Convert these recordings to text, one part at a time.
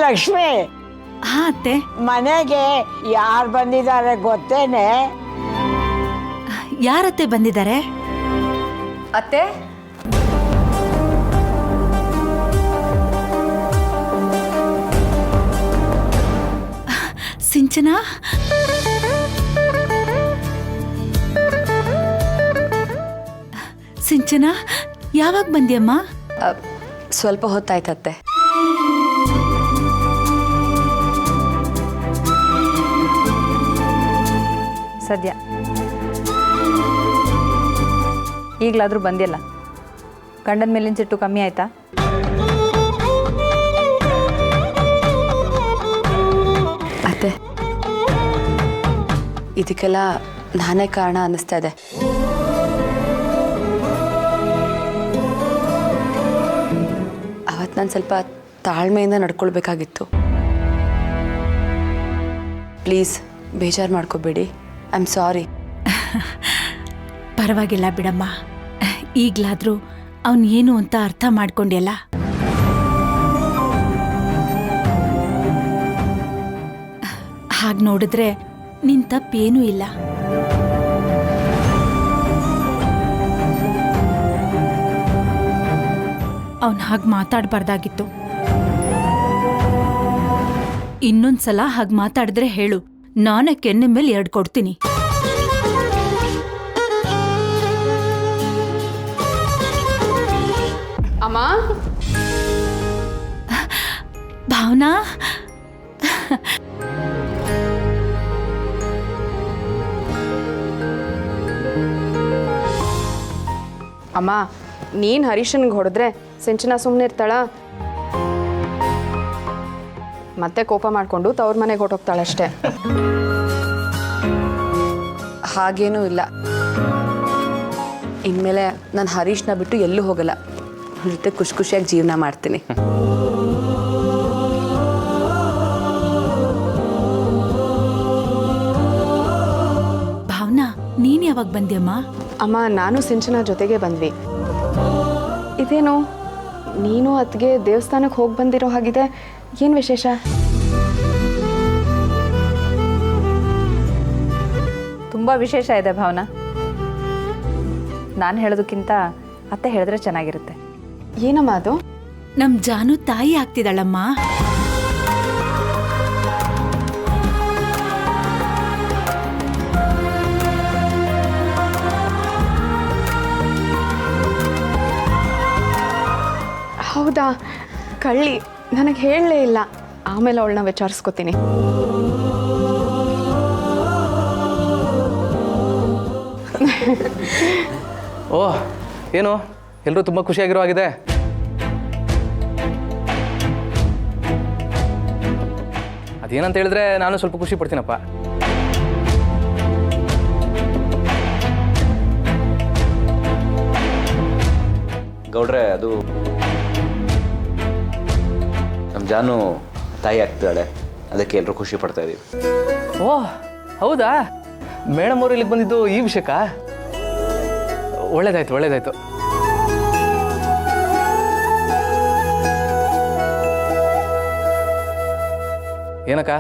ಲಕ್ಷ್ಮಿ, ಹಾ ಅತ್ತೆ. ಮನೆಗೆ ಯಾರು ಬಂದಿದ್ದಾರೆ ಗೊತ್ತೇನೆ? ಯಾರತ್ತೆ ಬಂದಿದ್ದಾರೆ? ಅತ್ತೆ, ಸಿಂಚನಾ. ಸಿಂಚನಾ, ಯಾವಾಗ ಬಂದ್ಯಮ್ಮ? ಸ್ವಲ್ಪ ಹೊತ್ತಾಯ್ತತ್ತೆ. ಸದ್ಯ ಈಗಲಾದರೂ ಬಂದಿಲ್ಲ. ಗಂಡನ ಮೇಲಿನ ಸಿಟ್ಟು ಕಮ್ಮಿ ಆಯ್ತಾ? ಅತ್ತೆ, ಇದಕ್ಕೆಲ್ಲ ನಾನೇ ಕಾರಣ ಅನ್ನಿಸ್ತಾ ಇದೆ. ಅವತ್ತು ನಾನು ಸ್ವಲ್ಪ ತಾಳ್ಮೆಯಿಂದ ನಡ್ಕೊಳ್ಬೇಕಾಗಿತ್ತು. ಪ್ಲೀಸ್ ಬೇಜಾರು ಮಾಡ್ಕೋಬೇಡಿ. I am sorry. ಪರವಾಗಿಲ್ಲ ಬಿಡಮ್ಮ. ಈಗಲಾದರೂ ಅವನು ಏನು ಅಂತ ಅರ್ಥ ಮಾಡ್ಕೊಂಡೆಲ್ಲ. ಹಾಗೆ ನೋಡಿದ್ರೆ ನಿನ್ ತಪ್ಪೇನೂ ಇಲ್ಲ. ಅವನು ಹಾಗೆ ಮಾತಾಡಬಾರ್ದಾಗಿತ್ತು. ಇನ್ನೊಂದ್ಸಲ ಹಾಗೆ ಮಾತಾಡಿದ್ರೆ ಹೇಳು, ನಾನೇ ಕೆನ್ನೆ ಮೇಲೆ 2 ಕೊಡ್ತೀನಿ. ಅಮ್ಮ, ಭಾವನಾ, ಅಮ್ಮ, ನೀನು ಹರೀಶನ್ಗೆ ಹೊಡೆದ್ರೆ ಸಿಂಚನ ಸುಮ್ಮನೆ ಇರ್ತಾಳ? ಮತ್ತೆ ಕೋಪ ಮಾಡಿಕೊಂಡು ತವ್ರ ಮನೆಗೆ ಹೊರಟೋಗ್ತಾಳಷ್ಟೆ. ಹಾಗೇನೂ ಇಲ್ಲ. ಇನ್ಮೇಲೆ ನಾನು ಹರೀಶ್ನ ಬಿಟ್ಟು ಎಲ್ಲೂ ಹೋಗಲ್ಲ. ಅವ್ರ ಜೊತೆ ಖುಷಿ ಖುಷಿಯಾಗಿ ಜೀವನ ಮಾಡ್ತೀನಿ. ಭಾವನಾ, ನೀನ್ ಯಾವಾಗ ಬಂದ್ಯಮ್ಮ? ಅಮ್ಮ, ನಾನು ಸಿಂಚನ ಜೊತೆಗೆ ಬಂದ್ವಿ. ಇದೇನು ನೀನು ಅತ್ತಿಗೆ ದೇವಸ್ಥಾನಕ್ಕೆ ಹೋಗಿ ಬಂದಿರೋ ಹಾಗಿದೆ, ಏನು ವಿಶೇಷ? ತುಂಬ ವಿಶೇಷ ಇದೆ ಭಾವನಾ. ನಾನು ಹೇಳೋದಕ್ಕಿಂತ ಅತ್ತೆ ಹೇಳಿದ್ರೆ ಚೆನ್ನಾಗಿರುತ್ತೆ. ಏನಮ್ಮ ಅದು? ನಮ್ ಜಾನು ತಾಯಿ ಆಗ್ತಿದ್ದಾಳಮ್ಮ. ಹೌದಾ? ಕಳ್ಳಿ, ನನಗೆ ಹೇಳಲೇ ಇಲ್ಲ. ಆಮೇಲೆ ಅವಳನ್ನ ವಿಚಾರಿಸ್ಕೊತೀನಿ. ಓಹ್, ಏನು ಎಲ್ಲರೂ ತುಂಬ ಖುಷಿಯಾಗಿರೋ ಆಗಿದೆ. ಅದೇನಂತ ಹೇಳಿದ್ರೆ ನಾನು ಸ್ವಲ್ಪ ಖುಷಿ ಪಡ್ತೀನಪ್ಪ. ಗೌಡ್ರೆ, ಅದು ನಮ್ಮ ಜಾನು ತಾಯಿ ಆಗ್ತಿದ್ದಾಳೆ, ಅದಕ್ಕೆ ಎಲ್ಲರೂ ಖುಷಿ ಪಡ್ತಾ ಇದ್ದೀವಿ. ಓಹ್ ಹೌದಾ? ಮೇಡಮ್ ಅವರು ಇಲ್ಲಿಗೆ ಬಂದಿದ್ದು ಈ ವಿಷಯಕ್ಕ? ಒಳ್ಳೇದಾಯ್ತು ಒಳ್ಳೇದಾಯ್ತು. ಏನಕ್ಕ,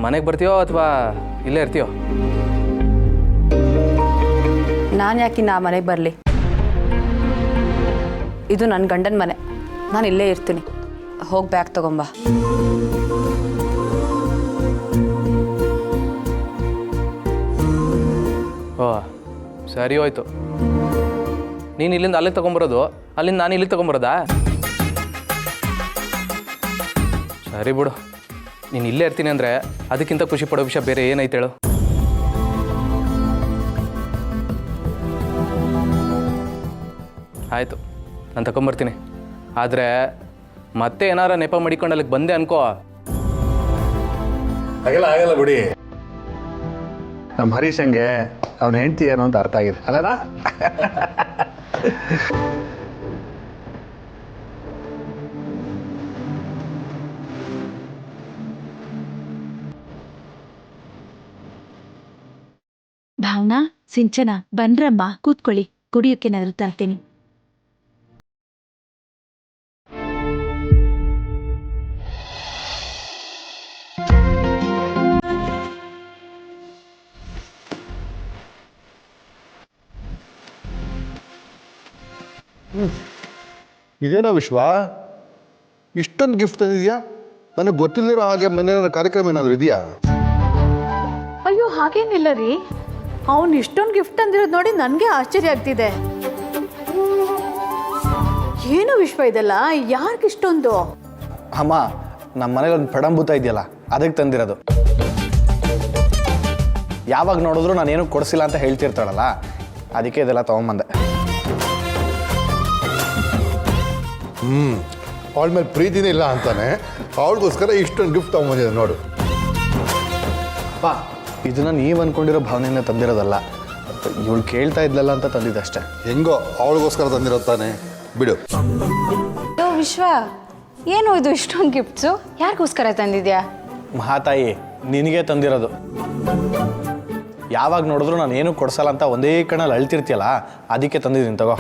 ಮನೆಗೆ ಬರ್ತೀಯೋ ಅಥವಾ ಇಲ್ಲೇ ಇರ್ತೀಯೋ? ನಾನು ಯಾಕಿನ್ನ ಆ ಮನೆಗೆ ಬರಲಿ? ಇದು ನನ್ನ ಗಂಡನ ಮನೆ. ನಾನು ಇಲ್ಲೇ ಇರ್ತೀನಿ. ಹೋಗಿ ಬ್ಯಾಗ್ ತಗೊಂಬ. ಓ ಸರಿ ಹೋಯ್ತು. ನೀನು ಇಲ್ಲಿಂದ ಅಲ್ಲಿಗೆ ತೊಗೊಂಬರೋದು, ಅಲ್ಲಿಂದ ನಾನು ಇಲ್ಲಿಗೆ ತೊಗೊಂಬರೋದಾ? ಸರಿ ಬಿಡು. ನೀನು ಇಲ್ಲೇ ಇರ್ತೀನಿ ಅಂದರೆ ಅದಕ್ಕಿಂತ ಖುಷಿ ಪಡೋ ವಿಷಯ ಬೇರೆ ಏನೈತೆ ಹೇಳು? ಆಯಿತು, ನಾನು ತಗೊಂಬರ್ತೀನಿ. ಆದರೆ ಮತ್ತೆ ಏನಾರ ನೆಪ ಮಾಡಿಕೊಂಡು ಅಲ್ಲಿಗೆ ಬಂದೆ ಅನ್ಕೋ. ಆಗಲ್ಲ ಬಿಡಿ. ನಮ್ಮ ಹರೀಶಂಗೆ ಅವನ ಹೆಂಡತಿ ಏನು ಅಂತ ಅರ್ಥ ಆಗಿದೆ ಅಲ್ಲ? ಭಾವನಾ, ಸಿಂಚನ, ಬನ್ರಮ್ಮ, ಕೂತ್ಕೊಳ್ಳಿ. ಕುಡಿಯೋಕ್ಕೇನಾದ್ರೂ ತರ್ತೀನಿ. ಇದೇನೋ ವಿಶ್ವ, ಇಷ್ಟೊಂದು ಗಿಫ್ಟ್ ತಂದಿದ್ಯಾ? ನನಗೆ ಗೊತ್ತಿಲ್ಲದಿರೋ ಹಾಗೆ ಮನೆಯ ಕಾರ್ಯಕ್ರಮ ಏನಾದರೂ ಇದೆಯಾ? ಅಯ್ಯೋ ಹಾಗೇನಿಲ್ಲ ರೀ, ಅವನು ಇಷ್ಟೊಂದು ಗಿಫ್ಟ್ ತಂದಿರೋದು ನೋಡಿ ನನಗೆ ಆಶ್ಚರ್ಯ ಆಗ್ತಿದೆ. ಏನು ವಿಶ್ವ ಇದೆಲ್ಲ, ಯಾರಿಗೆ ಇಷ್ಟೊಂದು? ಅಮ್ಮ, ನಮ್ಮ ಮನೇಲಿ ಒಂದು ಪಡಂಭೂತ ಇದೆಯಲ್ಲ, ಅದಕ್ಕೆ ತಂದಿರೋದು. ಯಾವಾಗ ನೋಡಿದ್ರು ನಾನೇನು ಕೊಡಿಸಿಲ್ಲ ಅಂತ ಹೇಳ್ತಿರ್ತಾಳಲ್ಲ, ಅದಕ್ಕೆ ಇದೆಲ್ಲ ತೊಗೊಂಬಂದೆ. ಅವಳ ಮೇಲೆ ಪ್ರೀತಿನೇ ಇಲ್ಲ ಅಂತಾನೆ ಅವಳಿಗೋಸ್ಕರ ಇಷ್ಟೊಂದು ಗಿಫ್ಟ್ ತೊಗೊಂಬಂದಿದೆ ನೋಡು. ಅಪ್ಪ, ಇದನ್ನು ನೀವು ಅಂದ್ಕೊಂಡಿರೋ ಭಾವನೆಯಿಂದ ತಂದಿರೋದಲ್ಲ, ಇವಳು ಕೇಳ್ತಾ ಇದ್ಲಲ್ಲ ಅಂತ ತಂದಿದ್ದಷ್ಟೇ. ಹೆಂಗೋ ಅವಳಿಗೋಸ್ಕರ ತಂದಿರೋತಾನೆ, ಬಿಡು. ವಿಶ್ವ, ಏನು ಇದು ಇಷ್ಟೊಂದು ಗಿಫ್ಟ್ಸು? ಯಾರಿಗೋಸ್ಕರ ತಂದಿದ್ಯಾ? ಮಹಾತಾಯಿ, ನಿನಗೆ ತಂದಿರೋದು. ಯಾವಾಗ ನೋಡಿದ್ರು ನಾನು ಏನು ಕೊಡ್ಸಲ್ಲ ಅಂತ ಒಂದೇ ಕಣ್ಣಲ್ಲಿ ಅಳ್ತಿರ್ತೀಯಲ್ಲ, ಅದಕ್ಕೆ ತಂದಿದ್ದೀನಿ, ತಗೋ.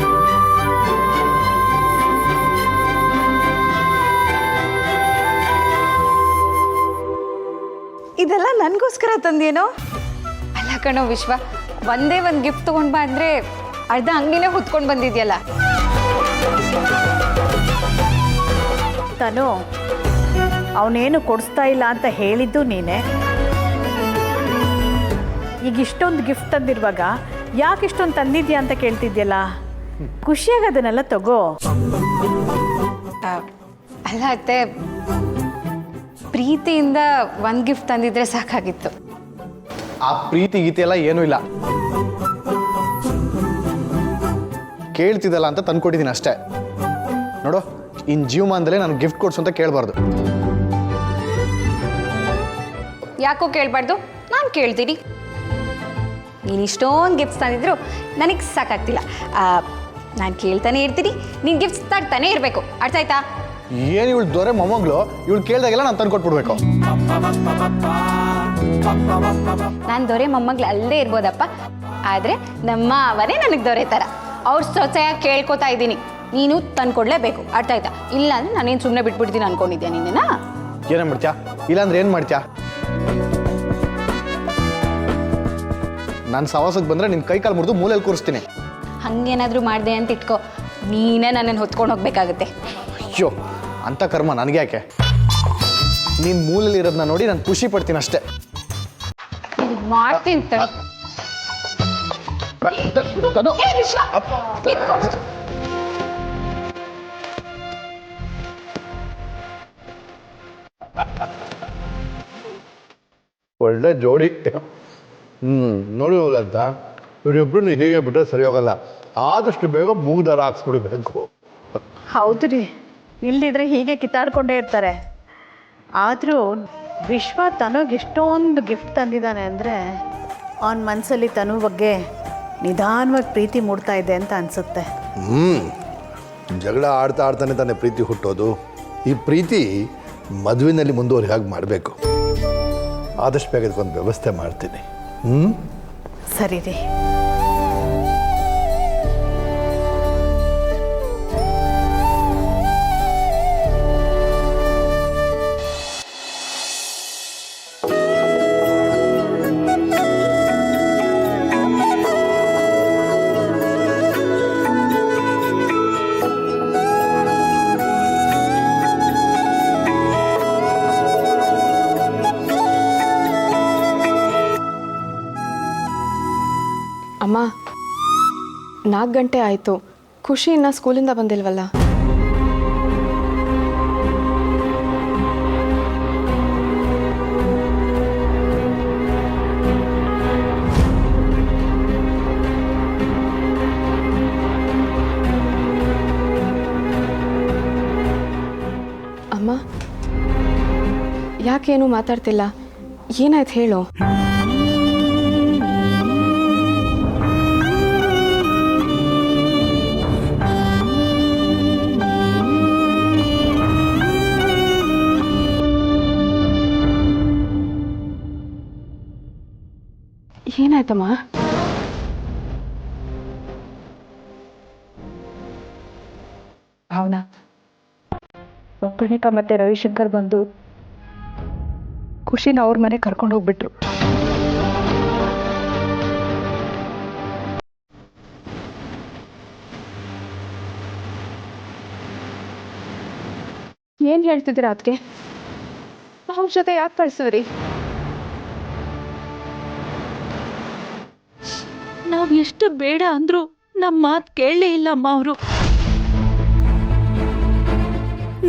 ಇದೆಲ್ಲ ನನಗೋಸ್ಕರ ತಂದೇನೋ? ಅಲ್ಲ ಕಣೋ ವಿಶ್ವ, ಒಂದೇ ಒಂದು ಗಿಫ್ಟ್ ತೊಗೊಂಡು ಬಾ ಅಂದರೆ ಅರ್ಧ ಅಂಗಡಿನೇ ಹೊತ್ಕೊಂಡು ಬಂದಿದ್ಯಲ್ಲ. ತಾನು ಅವನೇನು ಕೊಡಿಸ್ತಾ ಇಲ್ಲ ಅಂತ ಹೇಳಿದ್ದು ನೀನೆ. ಈಗ ಇಷ್ಟೊಂದು ಗಿಫ್ಟ್ ತಂದಿರುವಾಗ ಯಾಕೆ ಇಷ್ಟೊಂದು ತಂದಿದ್ಯಾ ಅಂತ ಕೇಳ್ತಿದ್ಯಲ್ಲ, ಖುಷಿಯಾಗದನ್ನೆಲ್ಲ ತಗೋ. ಅಲ್ಲ ಅತ್ತೆ, ಪ್ರೀತಿಯಿಂದ ಒಂದು ಗಿಫ್ಟ್ ತಂದಿದ್ರೆ ಸಾಕಾಗಿತ್ತು. ಆ ಪ್ರೀತಿ ಗೀತೆ ಎಲ್ಲ ಏನೂ ಇಲ್ಲ, ಕೇಳ್ತಿದ್ದಲ್ಲ ಅಂತ ತಂದ್ಕೊಟ್ಟಿದ್ದೀನಿ ಅಷ್ಟೇ. ನೋಡು, ಇನ್ನು ಜೀವಮಾನದಲ್ಲೇ ನಾನು ಗಿಫ್ಟ್ ಕೊಡ್ಸು ಅಂತ ಕೇಳಬಾರ್ದು. ಯಾಕೋ ಕೇಳಬಾರ್ದು? ನಾನು ಕೇಳ್ತೀನಿ. ನೀನು ಇಷ್ಟೊಂದು ಗಿಫ್ಟ್ಸ್ ತಂದಿದ್ರು ನನಗೆ ಸಾಕಾಗ್ತಿಲ್ಲ. ನಾನು ಕೇಳ್ತಾನೆ ಇರ್ತೀನಿ, ನೀನು ಗಿಫ್ಟ್ಸ್ ತರ್ತಾನೆ ಇರಬೇಕು. ಅರ್ಥ ಆಯ್ತಾ? ಏನು ಇವಳು ದೊರೆ ಮೊಮ್ಮಗಳು, ಇವಳು ಕೇಳ್ದಾಗೆಲ್ಲ ನಾನು ತಂದು ಕೊಟ್ಬಿಡ್ಬೇಕು. ನಾನು ದೊರೆ ಮೊಮ್ಮಗಳು ಅಲ್ಲದೆ ಇರ್ಬೋದಪ್ಪ, ಆದರೆ ನಮ್ಮ ಅವರೇ ನನಗೆ ದೊರೆ ಥರ. ಅವ್ರ ಸೊಸೆಯಾಗಿ ಕೇಳ್ಕೊತಾ ಇದ್ದೀನಿ, ನೀನು ತಂದ್ಕೊಡ್ಲೇಬೇಕು. ಅರ್ಥ ಆಯ್ತಾ? ಇಲ್ಲ ಅಂದರೆ ನಾನೇನು ಸುಮ್ಮನೆ ಬಿಟ್ಬಿಡ್ತೀನಿ ಅನ್ಕೊಂಡಿದ್ಯಾ ನಿನ್ನ? ಏನೇ ಮಾಡ್ತೀಯಾ? ಇಲ್ಲಾಂದ್ರೆ ಏನು ಮಾಡ್ತೀಯಾ? ನಾನು ಸವಾಸಕ್ಕೆ ಬಂದರೆ ನಿನ್ನ ಕೈ ಕಾಲು ಮುರಿದು ಮೂಲೆಯಲ್ಲಿ ಕೂರಿಸ್ತೀನಿ. ಹಂಗೇನಾದರೂ ಮಾಡಿದೆ ಅಂತ ಇಟ್ಕೋ, ನೀನೇ ನನ್ನನ್ನು ಹೊತ್ಕೊಂಡು ಹೋಗ್ಬೇಕಾಗುತ್ತೆ. ಅಯ್ಯೋ, ಅಂಥ ಕರ್ಮ ನನಗೆ ಯಾಕೆ? ನೀನು ಮೂಲೆಯಲ್ಲಿ ಇರೋದನ್ನ ನೋಡಿ ನಾನು ಖುಷಿ ಪಡ್ತೀನಿ ಅಷ್ಟೇ. ಮಾಡ್ತೀನಿ. ಒಳ್ಳೆ ಜೋಡಿ. ನೋಡಿ ಅಂತ ಇವರಿಬ್ರು ಹೀಗೆ ಬಿಟ್ಟರೆ ಸರಿ ಹೋಗಲ್ಲ. ಆದಷ್ಟು ಬೇಗ ಮೂಗ್ದಾರ ಹಾಕ್ಸ್ಬಿಡ್ಬೇಕು. ಹೌದು ರೀ, ಇಲ್ದಿದ್ರೆ ಹೀಗೆ ಕಿತ್ತಾಡ್ಕೊಂಡೇ ಇರ್ತಾರೆ. ಆದರೂ ವಿಶ್ವ ತನಗೆ ಇಷ್ಟೊಂದು ಗಿಫ್ಟ್ ತಂದಿದ್ದಾನೆ ಅಂದರೆ ಅವನ ಮನಸ್ಸಲ್ಲಿ ತನು ಬಗ್ಗೆ ನಿಧಾನವಾಗಿ ಪ್ರೀತಿ ಮೂಡ್ತಾ ಇದೆ ಅಂತ ಅನಿಸುತ್ತೆ. ಜಗಳ ಆಡ್ತಾ ಆಡ್ತಾನೆ ತಾನೇ ಪ್ರೀತಿ ಹುಟ್ಟೋದು. ಈ ಪ್ರೀತಿ ಮದುವೆನಲ್ಲಿ ಮುಂದುವರಿ ಹಾಗೆ ಮಾಡಬೇಕು. ಆದಷ್ಟು ಬೇಗ ಇದಕ್ಕೊಂದು ವ್ಯವಸ್ಥೆ ಮಾಡ್ತೀನಿ. ಸರಿ ರೀ. ಅಮ್ಮ, 4 ಗಂಟೆ ಆಯಿತು, ಖುಷಿ ಇನ್ನು ಸ್ಕೂಲಿಂದ ಬಂದಿಲ್ವಲ್ಲ? ಅಮ್ಮ, ಯಾಕೇನು ಮಾತಾಡ್ತಿಲ್ಲ? ಏನಾಯ್ತು ಹೇಳು. ಏನಾಯ್ತಮ್ಮ? ಭಾವನಾ, ಪ್ರಣೀತಾ ಮತ್ತೆ ರವಿಶಂಕರ್ ಬಂದು ಖುಷಿನ ಅವ್ರ ಮನೆ ಕರ್ಕೊಂಡು ಹೋಗ್ಬಿಟ್ರು. ಏನು ಹೇಳ್ತಿದ್ದೀರಾ ಅದಕ್ಕೆ? ಅವ್ರ ಜೊತೆ ಯಾಕೆ ಕಳ್ಸಿದ್ರಿ? ನಾವ್ ಎಷ್ಟು ಬೇಡ ಅಂದ್ರು ನಮ್ ಮಾತ್ ಕೇಳಲೇ ಇಲ್ಲ ಅಮ್ಮ ಅವರು.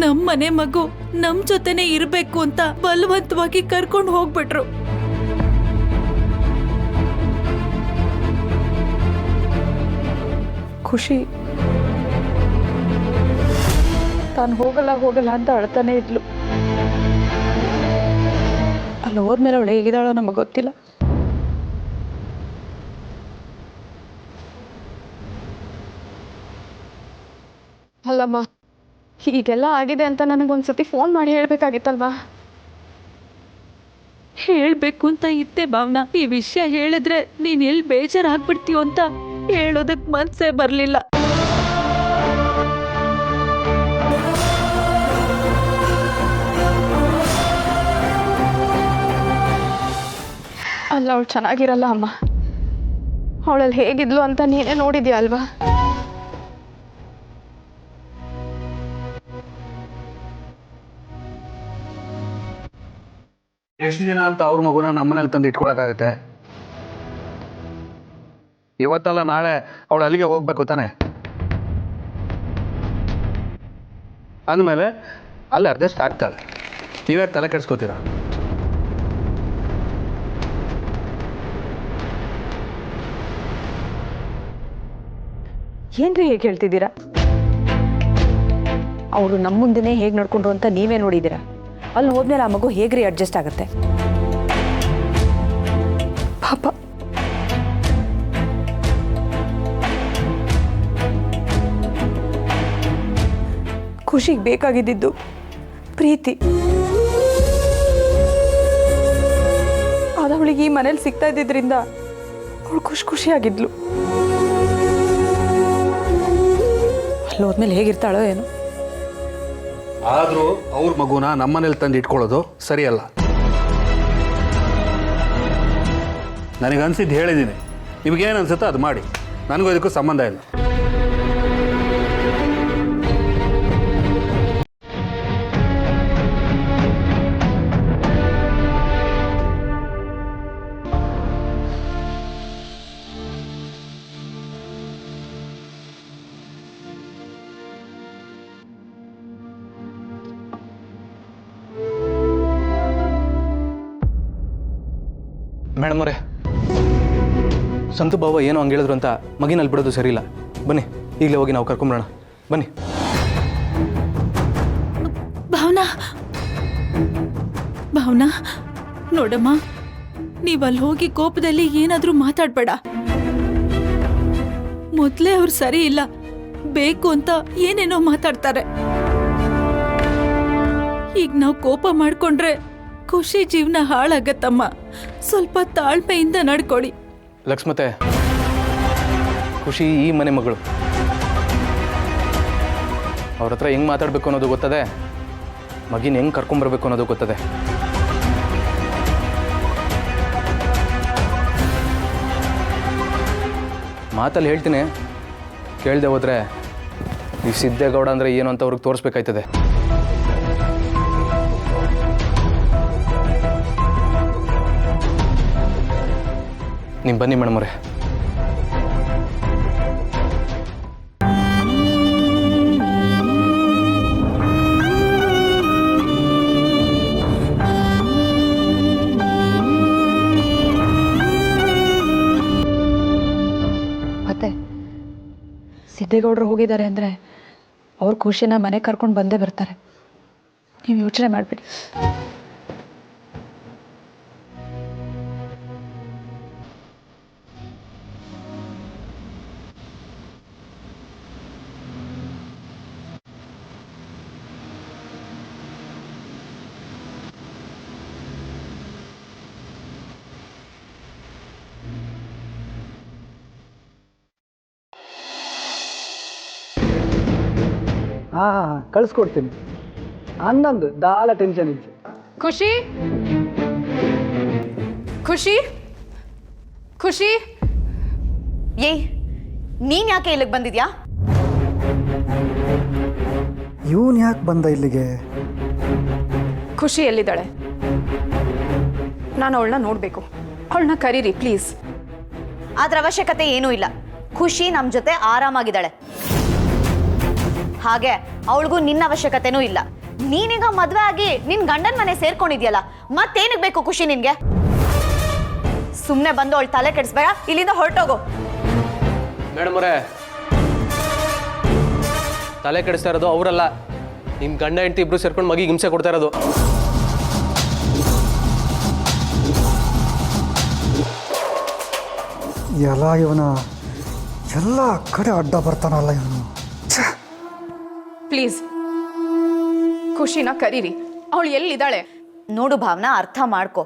ನಮ್ಮನೆ ಮಗು ನಮ್ ಜೊತೆನೆ ಇರ್ಬೇಕು ಅಂತ ಬಲವಂತವಾಗಿ ಕರ್ಕೊಂಡು ಹೋಗ್ಬಿಟ್ರು. ಖುಷಿ ತಾನು ಹೋಗಲ್ಲ ಅಂತ ಅಳ್ತಾನೆ ಇದ್ಲು. ಅಲ್ಲಿ ಹೋದ್ಮೇಲೆ ಅವಳು ಹೇಗಿದ್ದಾಳೋ ನಮಗೆ ಗೊತ್ತಿಲ್ಲ. ಅಲ್ಲಮ್ಮ, ಹೀಗೆಲ್ಲ ಆಗಿದೆ ಅಂತ ನನಗೊಂದ್ಸತಿ ಫೋನ್ ಮಾಡಿ ಹೇಳ್ಬೇಕಾಗಿತ್ತಲ್ವಾ? ಹೇಳ್ಬೇಕು ಅಂತ ಇದ್ದೆ ಭಾವನಾ. ಈ ವಿಷಯ ಹೇಳಿದ್ರೆ ನೀನ್ ಎಲ್ಲಿ ಬೇಜಾರಾಗ್ಬಿಡ್ತೀಯೋ ಅಂತ ಹೇಳೋದಕ್ ಮನ್ಸೇ ಬರ್ಲಿಲ್ಲ. ಅಲ್ಲ, ಅವಳು ಚೆನ್ನಾಗಿರಲ್ಲ ಅಮ್ಮ. ಅವಳಲ್ಲಿ ಹೇಗಿದ್ಲು ಅಂತ ನೀನೇ ನೋಡಿದ್ಯಾ ಅಲ್ವಾ? ಎಷ್ಟು ದಿನ ಅಂತ ಅವ್ರ ಮಗುನ ನಮ್ಮನೇಲಿ ತಂದು ಇಟ್ಕೊಳಕ್ಕಾಗತ್ತೆ? ಇವತ್ತಲ್ಲ ನಾಳೆ ಅವಳು ಅಲ್ಲಿಗೆ ಹೋಗ್ಬೇಕು ತಾನೆ. ಅಂದಮೇಲೆ ಅಲ್ಲಿ ಅಡ್ಜಸ್ಟ್ ಆಗ್ತಾಳೆ. ನೀವೇ ತಲೆ ಕೆಡಿಸ್ಕೋತೀರ? ಏನ್ರಿ ಹೇಗೆ ಹೇಳ್ತಿದ್ದೀರಾ? ಅವರು ನಮ್ಮ ಮುಂದೆನೇ ಹೇಗೆ ನಡ್ಕೊಂಡ್ರು ಅಂತ ನೀವೇ ನೋಡಿದ್ದೀರಾ. ಅಲ್ಲಿ ಹೋದ್ಮೇಲೆ ಆ ಮಗು ಹೇಗ್ರಿ ಅಡ್ಜಸ್ಟ್ ಆಗುತ್ತೆ? ಪಾಪ. ಖುಷಿಗೆ ಬೇಕಾಗಿದ್ದು ಪ್ರೀತಿ. ಅದು ಅವಳಿಗೆ ಈ ಮನೇಲಿ ಸಿಗ್ತಾ ಇದ್ದಿದ್ರಿಂದ ಅವಳು ಖುಷಿಯಾಗಿದ್ಲು. ಅಲ್ಲಿ ಹೋದ್ಮೇಲೆ ಹೇಗಿರ್ತಾಳೋ ಏನೋ. ಆದರೂ ಅವ್ರ ಮಗುನ ನಮ್ಮನೇಲಿ ತಂದು ಇಟ್ಕೊಳ್ಳೋದು ಸರಿಯಲ್ಲ. ನನಗನ್ಸಿದ್ದು ಹೇಳಿದ್ದೀನಿ. ನಿಮಗೇನು ಅನ್ಸುತ್ತೋ ಅದು ಮಾಡಿ. ನನಗೂ ಇದಕ್ಕೂ ಸಂಬಂಧ ಇಲ್ಲ. ಮೇಡಮ್ ಅವರೇ, ಸಂತು ಬಾವ ಏನೋ ಹಂಗೆ ಹೇಳಿದ್ರು ಅಂತ ಮಗಿನಲ್ಲಿ ಬಿಡೋದು ಸರಿ ಇಲ್ಲ. ಬನ್ನಿ, ಈಗಲೇ ಹೋಗಿ ನಾವು ಕರ್ಕೊಂಬಿಡೋಣ. ಬನ್ನಿ. ಭಾವನಾ ನೋಡಮ್ಮ, ನೀವಲ್ಲಿ ಹೋಗಿ ಕೋಪದಲ್ಲಿ ಏನಾದರೂ ಮಾತಾಡ್ಬೇಡ. ಮೊದಲೇ ಅವ್ರು ಸರಿ ಇಲ್ಲ, ಬೇಕು ಅಂತ ಏನೇನೋ ಮಾತಾಡ್ತಾರೆ. ಈಗ ನಾವು ಕೋಪ ಮಾಡ್ಕೊಂಡ್ರೆ ಖುಷಿ ಜೀವನ ಹಾಳಾಗತ್ತಮ್ಮ. ಸ್ವಲ್ಪ ತಾಳ್ಮೆಯಿಂದ ನಡ್ಕೊಳ್ಳಿ. ಲಕ್ಷ್ಮತೆ, ಖುಷಿ ಈ ಮನೆ ಮಗಳು. ಅವ್ರ ಹತ್ರ ಹೆಂಗೆ ಮಾತಾಡಬೇಕು ಅನ್ನೋದು ಗೊತ್ತದೆ, ಮಗಿನ ಹೆಂಗೆ ಕರ್ಕೊಂಬರ್ಬೇಕು ಅನ್ನೋದು ಗೊತ್ತದೆ. ಮಾತಲ್ಲಿ ಹೇಳ್ತೀನಿ, ಕೇಳದೆ ಹೋದರೆ ಈ ಸಿದ್ದೇಗೌಡ ಅಂದರೆ ಏನು ಅಂತ ಅವ್ರಿಗೆ ತೋರಿಸ್ಬೇಕಾಯ್ತದೆ. ನೀವು ಬನ್ನಿ ಮೇಡಮ್ ಅವರೇ. ಮತ್ತೆ ಸಿದ್ದೇಗೌಡರು ಹೋಗಿದ್ದಾರೆ ಅಂದರೆ ಅವ್ರ ಖುಷಿನ ಮನೆ ಕರ್ಕೊಂಡು ಬಂದೇ ಬರ್ತಾರೆ. ನೀವು ಯೋಚನೆ ಮಾಡಿಬಿಡಿ. ಕಳಿಸ್ಕೊಡ್ತೀನಿ. ಹನ್ನೊಂದು ದಾಳ ಟೆನ್ಷನ್ ಇದೆ. ಖುಷಿ ಖುಷಿ ಖುಷಿ, ಏಯ್, ನೀನ್ ಯಾಕೆ ಇಲ್ಲಿಗೆ ಬಂದಿದ್ಯಾ? ಇವನು ಯಾಕೆ ಬಂದ ಇಲ್ಲಿಗೆ? ಖುಷಿ ಎಲ್ಲಿದ್ದಾಳೆ? ನಾನು ಅವಳನ್ನ ನೋಡಬೇಕು. ಅವಳನ್ನ ಕರೀರಿ ಪ್ಲೀಸ್. ಅದ್ರ ಅವಶ್ಯಕತೆ ಏನೂ ಇಲ್ಲ. ಖುಷಿ ನಮ್ಮ ಜೊತೆ ಆರಾಮಾಗಿದ್ದಾಳೆ. ಹಾಗೆ ಅವಳಿಗೂ ನಿನ್ನ ಅವಶ್ಯಕತೆನೂ ಇಲ್ಲ. ನೀನೀಗ ಮದುವೆ ಆಗಿ ನಿನ್ನ ಗಂಡನ ಮನೆ ಸೇರ್ಕೊಂಡಿದ್ಯಲ್ಲ, ಮತ್ತೇನಿಗೆ ಬೇಕು ಖುಷಿ ನಿನ್ಗೆ? ಸುಮ್ಮನೆ ಬಂದು ಅವಳು ತಲೆ ಕೆಡಿಸ್ಬೇಡ, ಇಲ್ಲಿಂದ ಹೊರಟೋಗು. ಮೇಡಮ್ ಅವರೇ, ತಲೆ ಕೆಡಿಸ್ತಾ ಇರೋದು ಅವರಲ್ಲ, ನಿಮ್ಮ ಗಂಡ ಹೆಂಡತಿ ಇಬ್ರು ಸೇರ್ಕೊಂಡು ಮಗಿಗೆ ಹಿಂಸೆ ಕೊಡ್ತಾ ಇರೋದು. ಎಲ್ಲ ಇವನ ಎಲ್ಲ ಕಡೆ ಅಡ್ಡ ಬರ್ತಾನಲ್ಲ ಇವನು. ಪ್ಲೀಸ್ ಖುಷಿನ ಕರೀರಿ. ಅವಳು ಎಲ್ಲಿದ್ದಾಳೆ? ನೋಡು ಭಾವನಾ, ಅರ್ಥ ಮಾಡ್ಕೊ.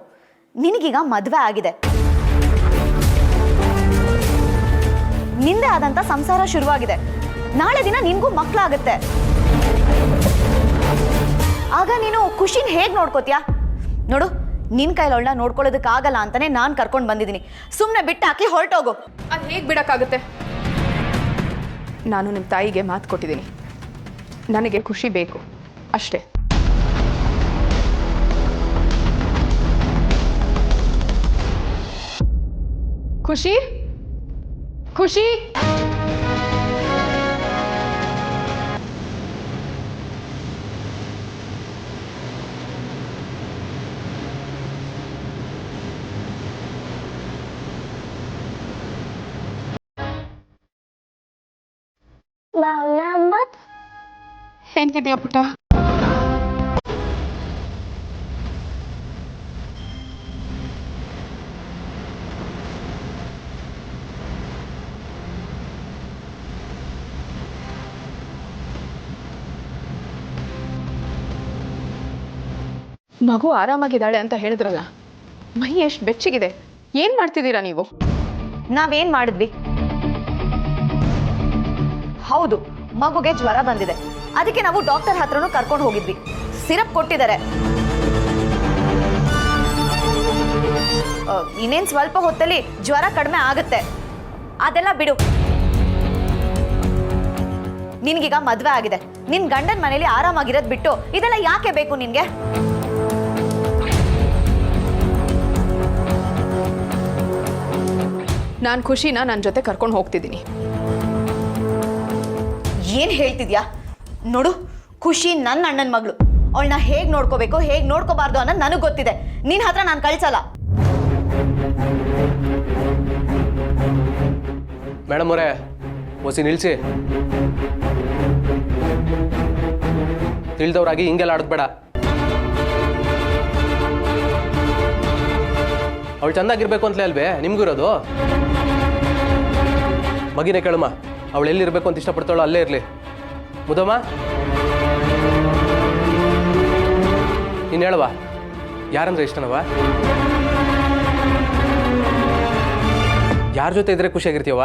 ನಿನಗೀಗ ಮದುವೆ ಆಗಿದೆ, ನಿಂದೆ ಆದಂತ ಸಂಸಾರ ಶುರುವಾಗಿದೆ. ನಾಳೆ ದಿನ ನಿನ್ಗೂ ಮಕ್ಕಳಾಗತ್ತೆ. ಆಗ ನೀನು ಖುಷಿನ ಹೇಗೆ ನೋಡ್ಕೋತೀಯಾ? ನೋಡು, ನಿನ್ ಕೈಲಿ ಅವಳನ್ನ ನೋಡ್ಕೊಳ್ಳೋದಕ್ಕಾಗಲ್ಲ ಅಂತಾನೆ ನಾನು ಕರ್ಕೊಂಡು ಬಂದಿದ್ದೀನಿ. ಸುಮ್ಮನೆ ಬಿಟ್ಟು ಹಾಕಿ ಹೊರಟೋಗು. ಅದು ಹೇಗೆ ಬಿಡೋಕ್ಕಾಗುತ್ತೆ? ನಾನು ನಿಮ್ಮ ತಾಯಿಗೆ ಮಾತು ಕೊಟ್ಟಿದ್ದೀನಿ. ನನಗೆ ಖುಷಿ ಬೇಕು ಅಷ್ಟೇ. ಖುಷಿ, ಖುಷಿ, ಹೇಗಿದೆಯಾ ಪುಟ್ಟ? ಮಗು ಆರಾಮಾಗಿದ್ದಾಳೆ ಅಂತ ಹೇಳಿದ್ರಲ್ಲ, ಮೈ ಎಷ್ಟು ಬೆಚ್ಚಗಿದೆ. ಏನ್ ಮಾಡ್ತಿದ್ದೀರಾ ನೀವು? ನಾವೇನ್ ಮಾಡಿದ್ವಿ? ಹೌದು, ಮಗುಗೆ ಜ್ವರ ಬಂದಿದೆ. ಅದಕ್ಕೆ ನಾವು ಡಾಕ್ಟರ್ ಹತ್ರನೂ ಕರ್ಕೊಂಡು ಹೋಗಿದ್ವಿ. ಸಿರಪ್ ಕೊಟ್ಟಿದ್ದಾರೆ. ಇನ್ನೇನು ಸ್ವಲ್ಪ ಹೊತ್ತಲ್ಲಿ ಜ್ವರ ಕಡಿಮೆ ಆಗುತ್ತೆ. ಅದೆಲ್ಲ ಬಿಡು. ನಿನ್ಗೀಗ ಮದುವೆ ಆಗಿದೆ. ನಿನ್ ಗಂಡನ ಮನೇಲಿ ಆರಾಮಾಗಿರೋದು ಬಿಟ್ಟು ಇದೆಲ್ಲ ಯಾಕೆ ಬೇಕು ನಿನ್ಗೆ? ನಾನು ಖುಷಿನ ನನ್ನ ಜೊತೆ ಕರ್ಕೊಂಡು ಹೋಗ್ತಿದ್ದೀನಿ. ಏನ್ ಹೇಳ್ತಿದ್ಯಾ? ನೋಡು, ಖುಷಿ ನನ್ನ ಅಣ್ಣನ ಮಗಳು. ಅವಳನ್ನ ಹೇಗ್ ನೋಡ್ಕೋಬೇಕು, ಹೇಗ್ ನೋಡ್ಕೋಬಾರ್ದು ಅನ್ನೋದು ನನಗೆ ಗೊತ್ತಿದೆ. ನಿನ್ ಹತ್ರ ನಾನು ಕಳ್ಸಲ್ಲ. ಮೇಡಮ್ ಅವರೇ, ಒಸಿ ನಿಲ್ಸಿ. ತಿಳಿದವ್ರಾಗಿ ಹಿಂಗೆಲ್ಲ ಆಡೋದು ಬೇಡ. ಅವಳು ಚೆಂದಾಗಿರ್ಬೇಕು ಅಂತಲೇ ಅಲ್ವೇ ನಿಮ್ಗೂ ಇರೋದು? ಮಗಿನೇ ಕೇಳಮ್ಮ, ಅವಳು ಎಲ್ಲಿರ್ಬೇಕು ಅಂತ ಇಷ್ಟಪಡ್ತಾಳೋ ಅಲ್ಲೇ ಇರಲಿ. ಮುದಮ್ಮ, ನೀನು ಹೇಳುವ, ಯಾರಂದ್ರೆ ಇಷ್ಟನವ? ಯಾರ ಜೊತೆ ಇದ್ರೆ ಖುಷಿಯಾಗಿರ್ತೀಯವ?